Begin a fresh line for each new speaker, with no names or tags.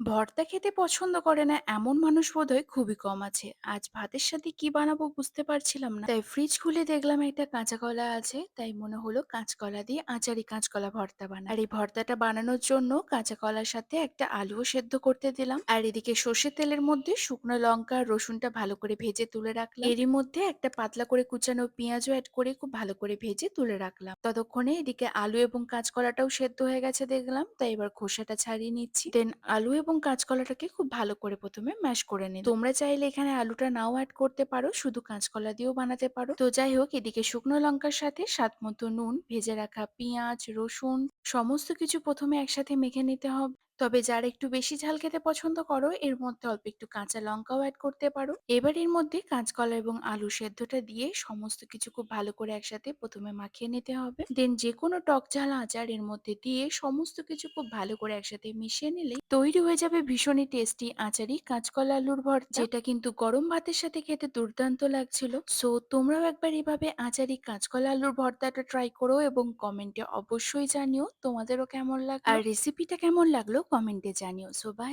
ভর্তা খেতে পছন্দ করে না এমন মানুষ বোধহয় খুবই কম আছে। আজ ভাতের সাথে কি বানাবো বুঝতে পারছিলাম না, তাই ফ্রিজ খুলে দেখলাম একটা কাঁচা কলা আছে। তাই মনে হলো কাঁচকলা দিয়ে আচারি কাঁচকলা ভর্তা বানাই। আর এই ভর্তাটা বানানোর জন্য কাঁচা কলার সাথে একটা আলুও সেদ্ধ করতে দিলাম, আর এদিকে সর্ষের তেলের মধ্যে শুকনো লঙ্কা আর রসুনটা ভালো করে ভেজে তুলে রাখলাম। এরই মধ্যে একটা পাতলা করে কুচানো পেঁয়াজও অ্যাড করে খুব ভালো করে ভেজে তুলে রাখলাম। ততক্ষণে এদিকে আলু এবং কাঁচকলাটাও সেদ্ধ হয়ে গেছে দেখলাম, তাই এবার খোসাটা ছাড়িয়ে নিচ্ছি। দেন আলু এবং কাঁচকলাটাকে খুব ভালো করে প্রথমে ম্যাশ করে নিন। তোমরা চাইলে এখানে আলুটা নাও অ্যাড করতে পারো, শুধু কাঁচকলা দিয়েও বানাতে পারো। তো যাই হোক, এদিকে শুকনো লঙ্কার সাথে স্বাদ মতো নুন, ভেজে রাখা পেঁয়াজ, রসুন সমস্ত কিছু প্রথমে একসাথে মেখে নিতে হবে। তবে যারা একটু বেশি ঝাল খেতে পছন্দ করো, এর মধ্যে অল্প একটু কাঁচা লঙ্কাও অ্যাড করতে পারো। এবার এর মধ্যে কাঁচকলা এবং আলু সেদ্ধটা দিয়ে সমস্ত কিছু খুব ভালো করে একসাথে প্রথমে মাখিয়ে নিতে হবে। দেন যে কোনো টক ঝাল আচার এর মধ্যে দিয়ে সমস্ত কিছু খুব ভালো করে একসাথে মিশিয়ে নিলেই তৈরি হয়ে যাবে ভীষণই টেস্টি আচারি কাঁচকলা আলুর ভর্তা, যেটা কিন্তু গরম ভাতের সাথে খেতে দুর্দান্ত লাগছিল। সো তোমরাও একবার এভাবে আচারি কাঁচকলা আলুর ভর্তাটা ট্রাই করো এবং কমেন্টে অবশ্যই জানিও তোমাদেরও কেমন লাগলো, আর রেসিপিটা কেমন লাগলো কমেন্টে জানিও। So by.